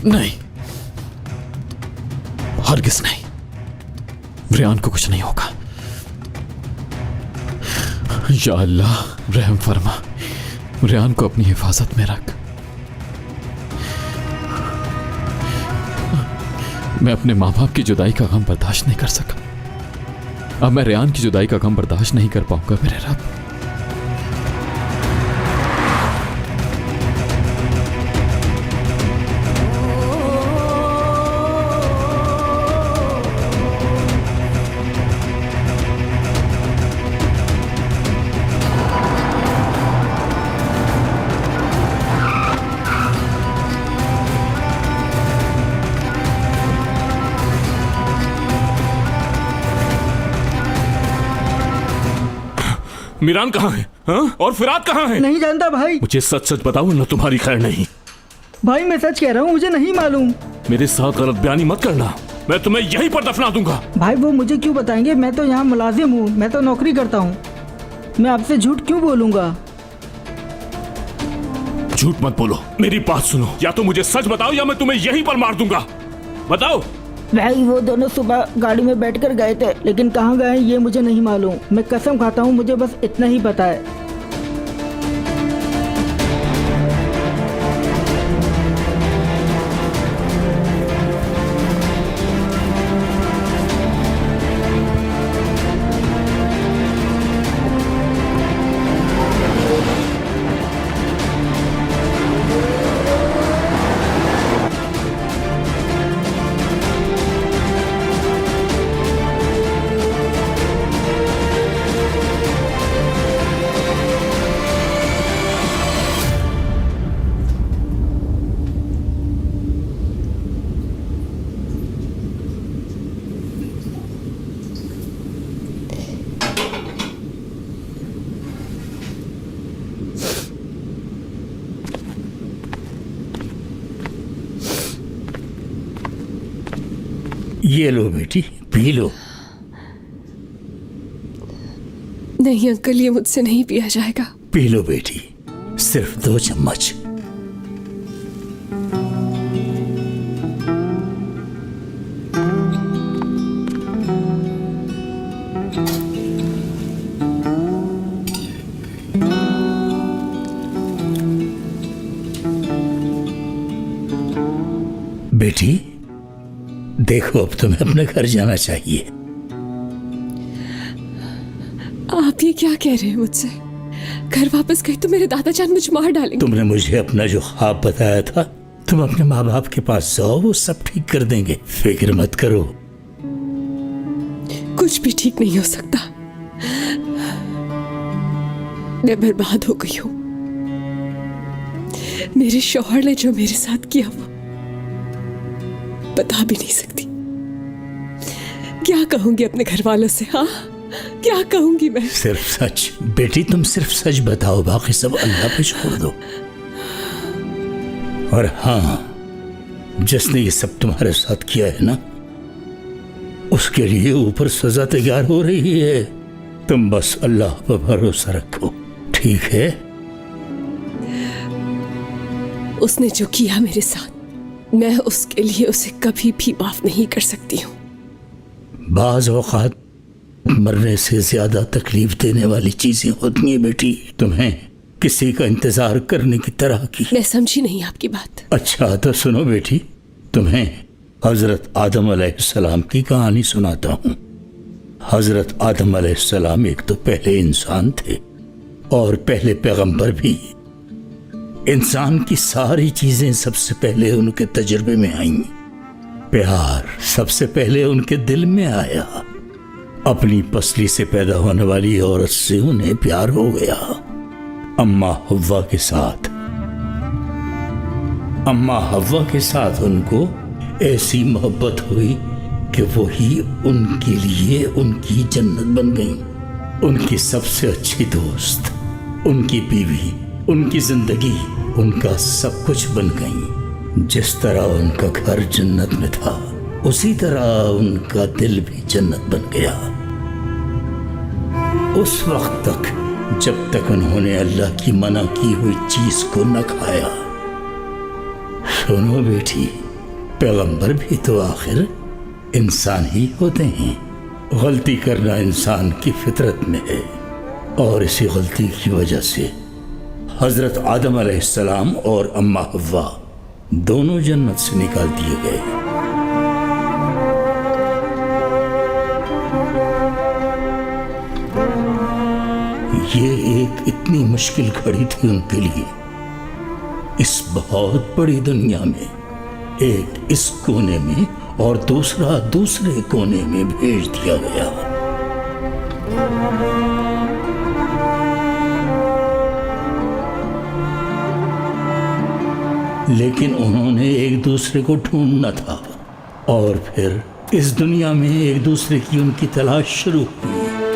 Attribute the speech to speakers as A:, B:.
A: नहीं, हरगिज़ नहीं। रेहान को कुछ नहीं होगा। या अल्लाह रहम फरमा, रेहान को अपनी हिफाजत में रख। मैं अपने माँ बाप की जुदाई का गम बर्दाश्त नहीं कर सका। अब मैं रेहान की जुदाई का गम बर्दाश्त नहीं कर पाऊंगा मेरे रब।
B: मीरान कहाँ है? हाँ? और फिरात कहाँ है?
C: नहीं जानता भाई।
B: मुझे सच सच बताओ ना, तुम्हारी खैर नहीं।
C: भाई मैं सच कह रहा हूँ, मुझे नहीं मालूम।
B: मेरे साथ गलत बयानी मत करना, मैं तुम्हें यहीं पर दफना दूंगा।
C: भाई वो मुझे क्यों बताएंगे? मैं तो यहाँ मुलाजिम हूँ, मैं तो नौकरी करता हूँ। मैं आपसे झूठ क्यों बोलूंगा?
B: झूठ मत बोलो, मेरी बात सुनो। या तो मुझे सच बताओ या मैं तुम्हें यहीं पर मार दूंगा। बताओ।
C: भाई वो दोनों सुबह गाड़ी में बैठकर गए थे, लेकिन कहाँ गए ये मुझे नहीं मालूम। मैं कसम खाता हूँ, मुझे बस इतना ही पता है।
D: ये लो बेटी, पी लो।
E: नहीं अंकल, ये मुझसे नहीं पिया जाएगा।
D: पी लो बेटी, सिर्फ 2 चम्मच। बेटी देखो, अब तुम्हें अपने घर जाना चाहिए।
E: आप ये क्या कह रहे हैं मुझसे? घर वापस गई तो मेरे दादाजान मुझे मार डालेंगे।
D: तुमने मुझे अपना जो ख्वाब बताया था, तुम अपने माँ बाप के पास जाओ, वो सब ठीक कर देंगे, फिक्र मत करो।
E: कुछ भी ठीक नहीं हो सकता। मैं बर्बाद हो गई हूं। मेरे शौहर ने जो मेरे साथ किया वो बता भी नहीं सकती। क्या कहूंगी अपने घर वालों से? हाँ, क्या कहूंगी मैं?
D: सिर्फ सच बेटी, तुम सिर्फ सच बताओ, बाकी सब अल्लाह पे छोड़ दो। और हाँ, जिसने ये सब तुम्हारे साथ किया है ना, उसके लिए ऊपर सजा तैयार हो रही है। तुम बस अल्लाह पर भरोसा रखो, ठीक है?
E: उसने जो किया मेरे साथ, मैं उसके लिए उसे कभी भी माफ नहीं कर सकती हूँ।
D: बाज़ औक़ात मरने से ज्यादा तकलीफ देने वाली चीजें होती हैं बेटी, तुम्हें किसी का इंतजार करने की तरह की।
E: मैं समझी नहीं आपकी बात।
D: अच्छा तो सुनो बेटी, तुम्हें हजरत आदम अलैहिस्सलाम की कहानी सुनाता हूँ। हजरत आदम अलैहिस्सलाम एक तो पहले इंसान थे और पहले पैगंबर भी। इंसान की सारी चीजें सबसे पहले उनके तजुर्बे में आईं। प्यार सबसे पहले उनके दिल में आया। अपनी पसली से पैदा होने वाली औरत से उन्हें प्यार हो गया। अम्मा हव्वा के साथ उनको ऐसी मोहब्बत हुई कि वही उनके लिए उनकी जन्नत बन गई। उनकी सबसे अच्छी दोस्त, उनकी बीवी, उनकी जिंदगी, उनका सब कुछ बन गई। जिस तरह उनका घर जन्नत में था, उसी तरह उनका दिल भी जन्नत बन गया। उस वक्त तक जब तक उन्होंने अल्लाह की मना की हुई चीज को न खाया। सुनो बेटी, पैगंबर भी तो आखिर इंसान ही होते हैं। गलती करना इंसान की फितरत में है और इसी गलती की वजह से हजरत आदम अलैहिस्सलाम और अम्मा हव्वा दोनों जन्नत से निकाल दिए गए। ये एक इतनी मुश्किल घड़ी थी उनके लिए। इस बहुत बड़ी दुनिया में एक इस कोने में और दूसरा दूसरे कोने में भेज दिया गया। लेकिन उन्होंने एक दूसरे को ढूंढना था और फिर इस दुनिया में एक दूसरे की उनकी तलाश शुरू हुई।